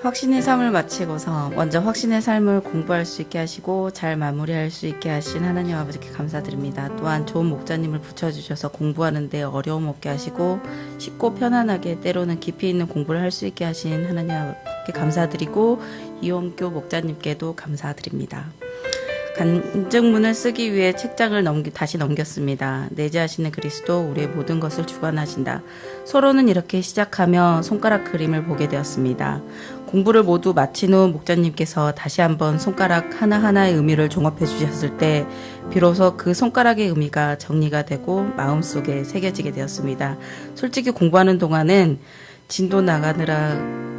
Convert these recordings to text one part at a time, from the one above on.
확신의 삶을 마치고서 먼저 확신의 삶을 공부할 수 있게 하시고 잘 마무리할 수 있게 하신 하나님 아버지께 감사드립니다. 또한 좋은 목자님을 붙여주셔서 공부하는데 어려움 없게 하시고 쉽고 편안하게 때로는 깊이 있는 공부를 할 수 있게 하신 하나님 아버지께 감사드리고 이원교 목자님께도 감사드립니다. 간증문을 쓰기 위해 책장을 다시 넘겼습니다. 내재하시는 그리스도 우리의 모든 것을 주관하신다. 서로는 이렇게 시작하며 손가락 그림을 보게 되었습니다. 공부를 모두 마친 후 목자님께서 다시 한번 손가락 하나하나의 의미를 종합해 주셨을 때 비로소 그 손가락의 의미가 정리가 되고 마음속에 새겨지게 되었습니다. 솔직히 공부하는 동안은 진도 나가느라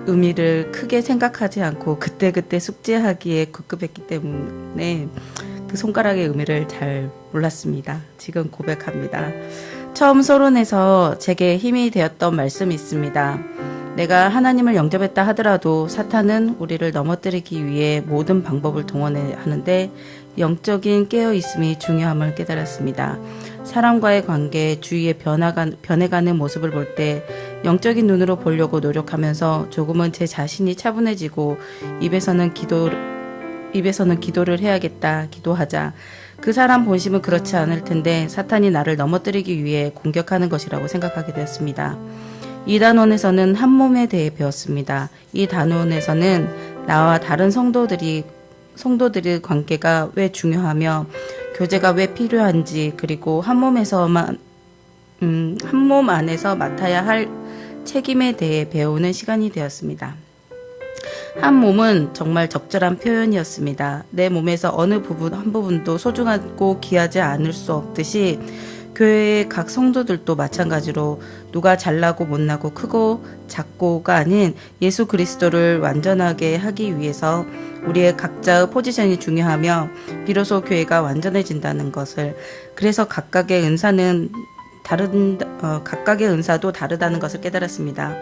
의미를 크게 생각하지 않고 그때그때 숙제하기에 급급했기 때문에 그 손가락의 의미를 잘 몰랐습니다. 지금 고백합니다. 처음 서론에서 제게 힘이 되었던 말씀이 있습니다. 내가 하나님을 영접했다 하더라도 사탄은 우리를 넘어뜨리기 위해 모든 방법을 동원해야 하는데 영적인 깨어있음이 중요함을 깨달았습니다. 사람과의 관계, 주위의 변해가는 모습을 볼 때 영적인 눈으로 보려고 노력하면서 조금은 제 자신이 차분해지고 입에서는 기도를 해야겠다, 기도하자. 그 사람 본심은 그렇지 않을 텐데 사탄이 나를 넘어뜨리기 위해 공격하는 것이라고 생각하게 되었습니다. 이 단원에서는 한 몸에 대해 배웠습니다. 이 단원에서는 나와 다른 성도들의 관계가 왜 중요하며 교제가 왜 필요한지 그리고 한 몸 안에서 맡아야 할 책임에 대해 배우는 시간이 되었습니다. 한 몸은 정말 적절한 표현이었습니다. 내 몸에서 어느 한 부분도 소중하고 귀하지 않을 수 없듯이 교회의 각 성도들도 마찬가지로 누가 잘나고 못나고 크고 작고가 아닌 예수 그리스도를 완전하게 하기 위해서 우리의 각자의 포지션이 중요하며 비로소 교회가 완전해진다는 것을, 그래서 각각의 은사도 다르다는 것을 깨달았습니다.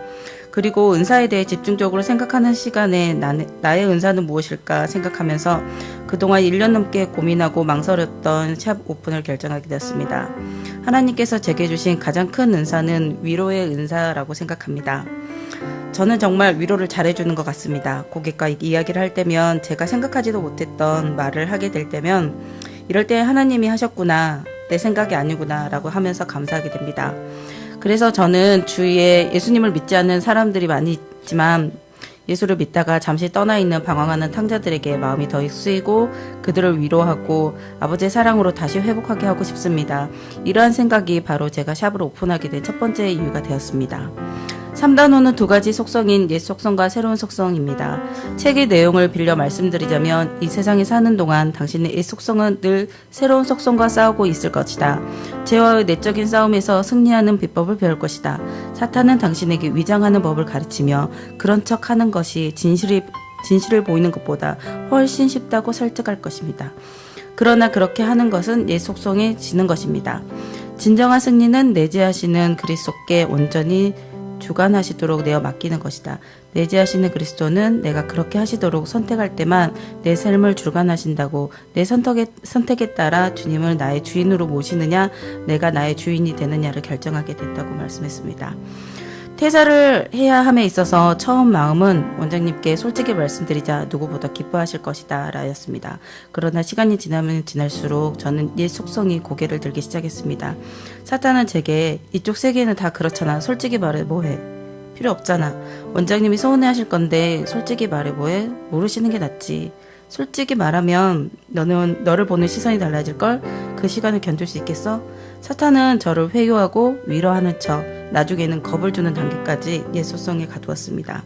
그리고 은사에 대해 집중적으로 생각하는 시간에 나의 은사는 무엇일까 생각하면서 그동안 1년 넘게 고민하고 망설였던 샵 오픈을 결정하게 되었습니다. 하나님께서 제게 주신 가장 큰 은사는 위로의 은사라고 생각합니다. 저는 정말 위로를 잘해주는 것 같습니다. 고객과 이야기를 할 때면 제가 생각하지도 못했던 말을 하게 될 때면 이럴 때 하나님이 하셨구나, 내 생각이 아니구나 라고 하면서 감사하게 됩니다. 그래서 저는 주위에 예수님을 믿지 않는 사람들이 많이 있지만 예수를 믿다가 잠시 떠나 있는 방황하는 탕자들에게 마음이 더 쓰이고 그들을 위로하고 아버지의 사랑으로 다시 회복하게 하고 싶습니다. 이러한 생각이 바로 제가 샵을 오픈하게 된 첫 번째 이유가 되었습니다. 3단원은 두 가지 속성인 옛 속성과 새로운 속성입니다. 책의 내용을 빌려 말씀드리자면 이 세상에 사는 동안 당신의 옛 속성은 늘 새로운 속성과 싸우고 있을 것이다. 죄와의 내적인 싸움에서 승리하는 비법을 배울 것이다. 사탄은 당신에게 위장하는 법을 가르치며 그런 척하는 것이 진실을 보이는 것보다 훨씬 쉽다고 설득할 것입니다. 그러나 그렇게 하는 것은 옛 속성에 지는 것입니다. 진정한 승리는 내재하시는 그리스도께 온전히 주관하시도록 내어 맡기는 것이다. 내재하시는 그리스도는 내가 그렇게 하시도록 선택할 때만 내 삶을 주관하신다고, 내 선택에 따라 주님을 나의 주인으로 모시느냐 내가 나의 주인이 되느냐를 결정하게 된다고 말씀했습니다. 퇴사를 해야 함에 있어서 처음 마음은 원장님께 솔직히 말씀드리자 누구보다 기뻐하실 것이다 라였습니다. 그러나 시간이 지나면 지날수록 저는 옛 속성이 고개를 들기 시작했습니다. 사탄은 제게 이쪽 세계는 다 그렇잖아. 솔직히 말해 뭐해? 필요 없잖아. 원장님이 서운해하실 건데 솔직히 말해 뭐해? 모르시는 게 낫지. 솔직히 말하면 너를 보는 시선이 달라질걸? 그 시간을 견딜 수 있겠어? 사탄은 저를 회유하고 위로하는 척, 나중에는 겁을 주는 단계까지 옛 속성에 가두었습니다.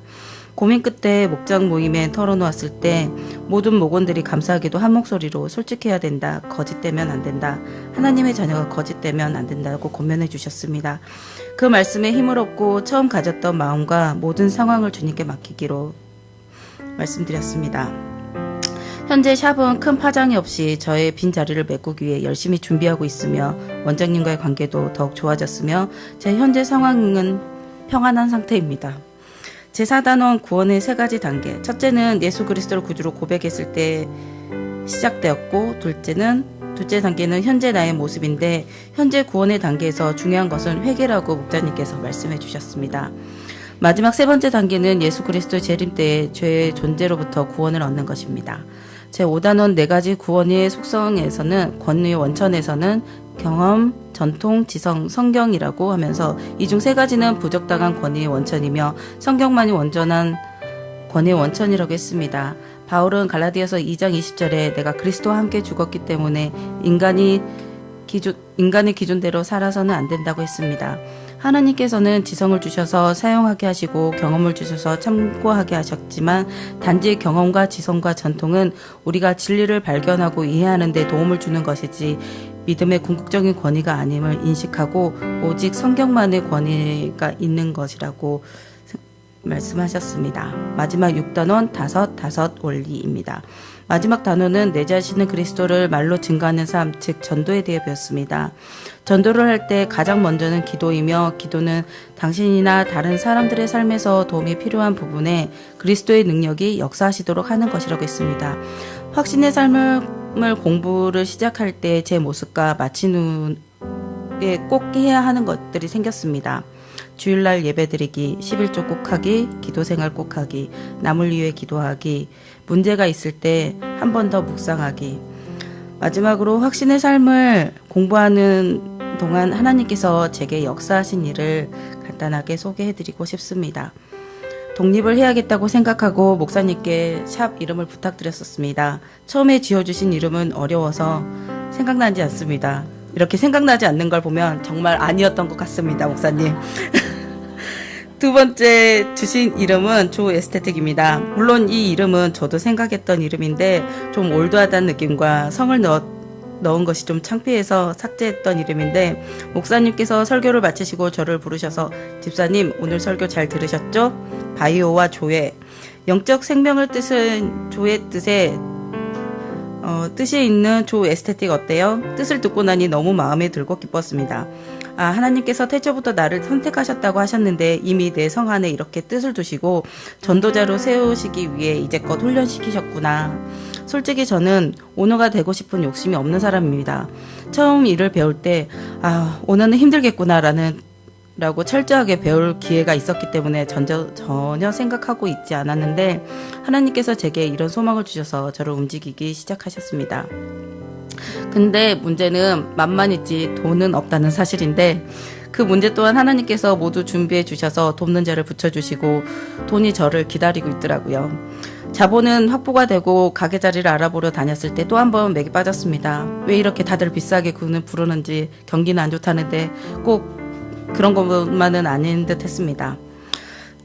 고민 끝에 목장 모임에 털어놓았을 때 모든 목원들이 감사하게도 한 목소리로 솔직해야 된다, 거짓되면 안 된다, 하나님의 자녀가 거짓되면 안 된다고 권면해 주셨습니다. 그 말씀에 힘을 얻고 처음 가졌던 마음과 모든 상황을 주님께 맡기기로 말씀드렸습니다. 현재 샵은 큰 파장이 없이 저의 빈 자리를 메꾸기 위해 열심히 준비하고 있으며 원장님과의 관계도 더욱 좋아졌으며 제 현재 상황은 평안한 상태입니다. 제4단원 구원의 세 가지 단계. 첫째는 예수 그리스도를 구주로 고백했을 때 시작되었고, 둘째 단계는 현재 나의 모습인데 현재 구원의 단계에서 중요한 것은 회개라고 목자님께서 말씀해 주셨습니다. 마지막 세 번째 단계는 예수 그리스도의 재림 때의 죄의 존재로부터 구원을 얻는 것입니다. 제5단원 네 가지 구원의 속성에서는 권위의 원천에서는 경험, 전통, 지성, 성경이라고 하면서 이 중 세 가지는 부적당한 권위의 원천이며 성경만이 온전한 권위의 원천이라고 했습니다. 바울은 갈라디아서 2장 20절에 내가 그리스도와 함께 죽었기 때문에 인간의 기준대로 살아서는 안 된다고 했습니다. 하나님께서는 지성을 주셔서 사용하게 하시고 경험을 주셔서 참고하게 하셨지만 단지 경험과 지성과 전통은 우리가 진리를 발견하고 이해하는 데 도움을 주는 것이지 믿음의 궁극적인 권위가 아님을 인식하고 오직 성경만의 권위가 있는 것이라고 말씀하셨습니다. 마지막 6단원 다섯 원리입니다. 마지막 단원은 내 자신은 그리스도를 말로 증거하는 삶, 즉 전도에 대해 배웠습니다. 전도를 할 때 가장 먼저는 기도이며 기도는 당신이나 다른 사람들의 삶에서 도움이 필요한 부분에 그리스도의 능력이 역사하시도록 하는 것이라고 했습니다. 확신의 삶을 공부를 시작할 때 제 모습과 마친 후에 꼭 해야 하는 것들이 생겼습니다. 주일날 예배드리기, 11조 꼭 하기, 기도생활 꼭 하기, 남을 위해 기도하기, 문제가 있을 때 한 번 더 묵상하기. 마지막으로 확신의 삶을 공부하는 동안 하나님께서 제게 역사하신 일을 간단하게 소개해드리고 싶습니다. 독립을 해야겠다고 생각하고 목사님께 샵 이름을 부탁드렸었습니다. 처음에 지어주신 이름은 어려워서 생각나지 않습니다. 이렇게 생각나지 않는 걸 보면 정말 아니었던 것 같습니다, 목사님. 두 번째 주신 이름은 조 에스테틱입니다. 물론 이 이름은 저도 생각했던 이름인데 좀 올드하다는 느낌과 성을 넣은 것이 좀 창피해서 삭제했던 이름인데 목사님께서 설교를 마치시고 저를 부르셔서 집사님 오늘 설교 잘 들으셨죠? 바이오와 조에 영적 생명을 뜻은 조의 뜻에 뜻이 있는 조 에스테틱 어때요? 뜻을 듣고 나니 너무 마음에 들고 기뻤습니다. 하나님께서 태초부터 나를 선택하셨다고 하셨는데 이미 내 성 안에 이렇게 뜻을 두시고 전도자로 세우시기 위해 이제껏 훈련시키셨구나. 솔직히 저는 오너가 되고 싶은 욕심이 없는 사람입니다. 처음 일을 배울 때 오너는 힘들겠구나 라고 철저하게 배울 기회가 있었기 때문에 전혀 생각하고 있지 않았는데 하나님께서 제게 이런 소망을 주셔서 저를 움직이기 시작하셨습니다. 근데 문제는 맘만 있지 돈은 없다는 사실인데 그 문제 또한 하나님께서 모두 준비해 주셔서 돕는 자를 붙여주시고 돈이 저를 기다리고 있더라고요. 자본은 확보가 되고 가게 자리를 알아보러 다녔을 때 또 한 번 맥이 빠졌습니다. 왜 이렇게 다들 비싸게 부르는지 경기는 안 좋다는데 꼭 그런 것만은 아닌 듯 했습니다.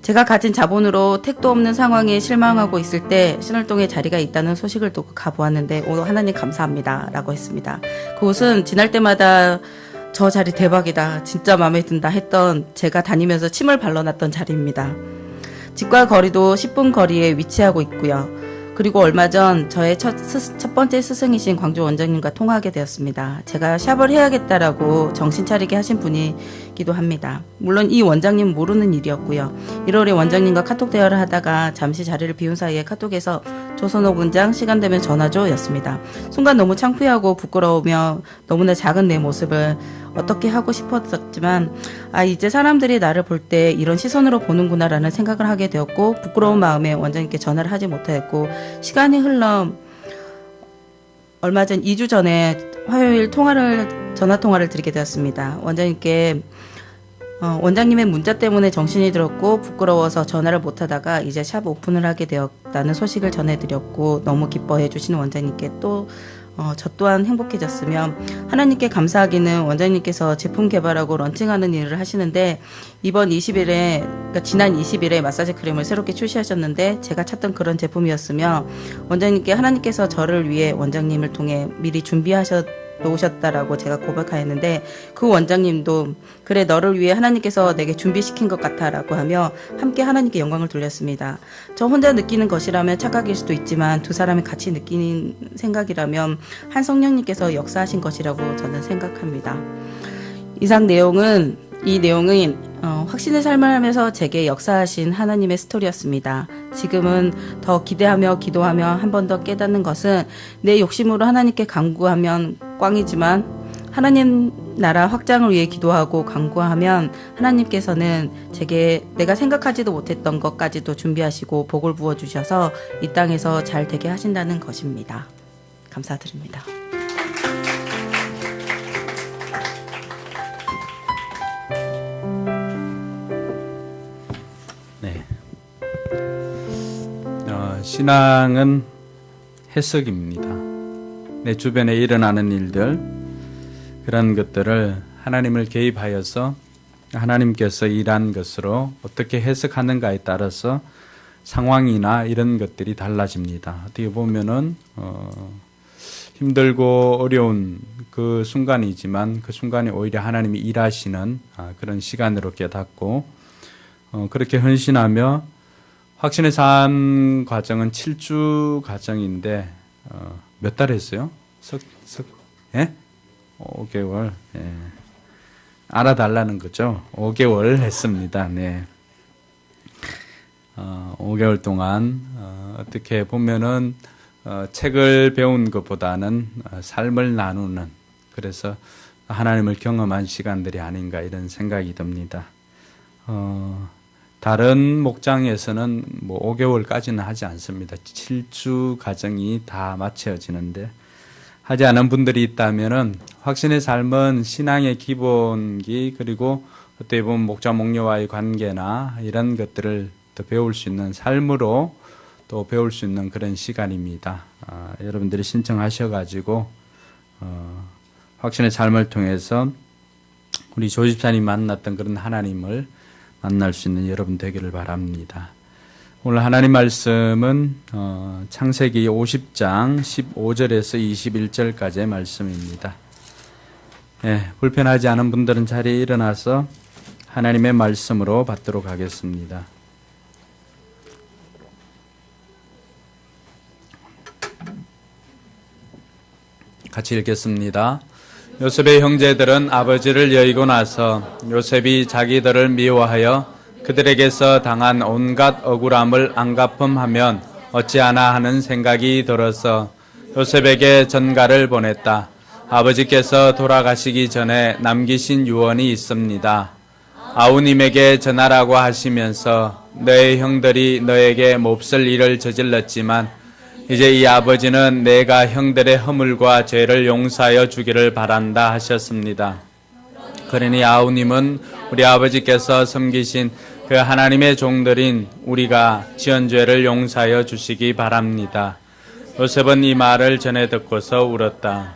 제가 가진 자본으로 택도 없는 상황에 실망하고 있을 때 신월동에 자리가 있다는 소식을 듣고 가보았는데 오늘 하나님 감사합니다 라고 했습니다. 그곳은 지날 때마다 저 자리 대박이다 진짜 마음에 든다 했던 제가 다니면서 침을 발라놨던 자리입니다. 집과 거리도 10분 거리에 위치하고 있고요. 그리고 얼마 전 저의 첫 번째 스승이신 광주 원장님과 통화하게 되었습니다. 제가 샵을 해야겠다라고 정신 차리게 하신 분이기도 합니다. 물론 이 원장님 모르는 일이었고요. 1월에 원장님과 카톡 대화를 하다가 잠시 자리를 비운 사이에 카톡에서 조선옥 원장 시간 되면 전화줘 였습니다. 순간 너무 창피하고 부끄러우며 너무나 작은 내 모습을 어떻게 하고 싶었었지만 이제 사람들이 나를 볼 때 이런 시선으로 보는구나 라는 생각을 하게 되었고 부끄러운 마음에 원장님께 전화를 하지 못하였고 시간이 흘러 얼마 전 2주 전에 화요일 전화 통화를 드리게 되었습니다. 원장님께 원장님의 문자 때문에 정신이 들었고 부끄러워서 전화를 못하다가 이제 샵 오픈을 하게 되었다는 소식을 전해드렸고 너무 기뻐해 주시는 원장님께 저 또한 행복해졌으며 하나님께 감사하기는 원장님께서 제품 개발하고 런칭하는 일을 하시는데 지난 20일에 마사지 크림을 새롭게 출시하셨는데 제가 찾던 그런 제품이었으며 원장님께 하나님께서 저를 위해 원장님을 통해 미리 놓으셨다라고 제가 고백하였는데 그 원장님도 그래 너를 위해 하나님께서 내게 준비시킨 것 같아 라고 하며 함께 하나님께 영광을 돌렸습니다. 저 혼자 느끼는 것이라면 착각일 수도 있지만 두 사람이 같이 느끼는 생각이라면 한 성령님께서 역사하신 것이라고 저는 생각합니다. 이 내용은 확신의 삶을 하면서 제게 역사하신 하나님의 스토리였습니다. 지금은 더 기대하며 기도하며 한 번 더 깨닫는 것은 내 욕심으로 하나님께 간구하면 꽝이지만 하나님 나라 확장을 위해 기도하고 간구하면 하나님께서는 제게 내가 생각하지도 못했던 것까지도 준비하시고 복을 부어 주셔서 이 땅에서 잘 되게 하신다는 것입니다. 감사드립니다. 네. 신앙은 해석입니다. 내 주변에 일어나는 일들, 그런 것들을 하나님을 개입하여서 하나님께서 일한 것으로 어떻게 해석하는가에 따라서 상황이나 이런 것들이 달라집니다. 어떻게 보면은 힘들고 어려운 그 순간이지만 그 순간에 오히려 하나님이 일하시는 그런 시간으로 깨닫고 그렇게 헌신하며 확신의 삶 과정은 7주 과정인데 몇 달 했어요? 예? 5개월. 예. 알아달라는 거죠. 5개월 했습니다. 네. 5개월 동안 어떻게 보면은 책을 배운 것보다는 삶을 나누는, 그래서 하나님을 경험한 시간들이 아닌가 이런 생각이 듭니다. 다른 목장에서는 뭐 5개월까지는 하지 않습니다. 7주 과정이 다 마쳐지는데, 하지 않은 분들이 있다면은 확신의 삶은 신앙의 기본기, 그리고 어떻게 보면 목자 목녀와의 관계나 이런 것들을 더 배울 수 있는 삶으로 또 배울 수 있는 그런 시간입니다. 여러분들이 신청하셔가지고 확신의 삶을 통해서 우리 조 집사님 만났던 그런 하나님을 만날 수 있는 여러분 되기를 바랍니다. 오늘 하나님 말씀은 창세기 50장 15절에서 21절까지의 말씀입니다. 예, 불편하지 않은 분들은 자리에 일어나서 하나님의 말씀으로 받도록 하겠습니다. 같이 읽겠습니다. 요셉의 형제들은 아버지를 여의고 나서 요셉이 자기들을 미워하여 그들에게서 당한 온갖 억울함을 안갚음하면 어찌하나 하는 생각이 들어서 요셉에게 전가를 보냈다. 아버지께서 돌아가시기 전에 남기신 유언이 있습니다. 아우님에게 전하라고 하시면서 너의 형들이 너에게 몹쓸 일을 저질렀지만 이제 이 아버지는 내가 형들의 허물과 죄를 용서하여 주기를 바란다 하셨습니다. 그러니 아우님은 우리 아버지께서 섬기신 그 하나님의 종들인 우리가 지은 죄를 용서하여 주시기 바랍니다. 요셉은 이 말을 전해 듣고서 울었다.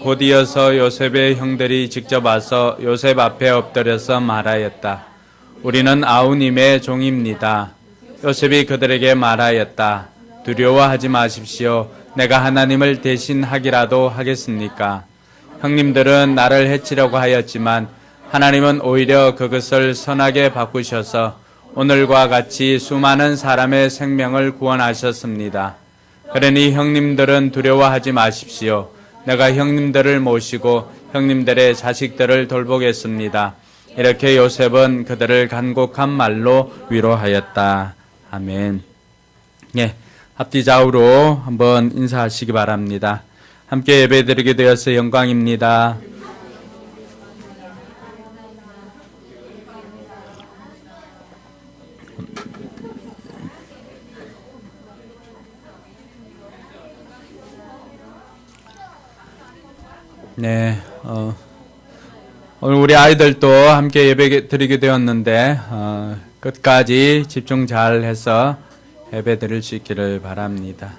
곧 이어서 요셉의 형들이 직접 와서 요셉 앞에 엎드려서 말하였다. 우리는 아우님의 종입니다. 요셉이 그들에게 말하였다. 두려워하지 마십시오. 내가 하나님을 대신하기라도 하겠습니까? 형님들은 나를 해치려고 하였지만 하나님은 오히려 그것을 선하게 바꾸셔서 오늘과 같이 수많은 사람의 생명을 구원하셨습니다. 그러니 형님들은 두려워하지 마십시오. 내가 형님들을 모시고 형님들의 자식들을 돌보겠습니다. 이렇게 요셉은 그들을 간곡한 말로 위로하였다. 아멘. 예, 앞뒤 좌우로 한번 인사하시기 바랍니다. 함께 예배드리게 되어서 영광입니다. 네, 오늘 우리 아이들도 함께 예배 드리게 되었는데 끝까지 집중 잘 해서 예배 드릴 수 있기를 바랍니다.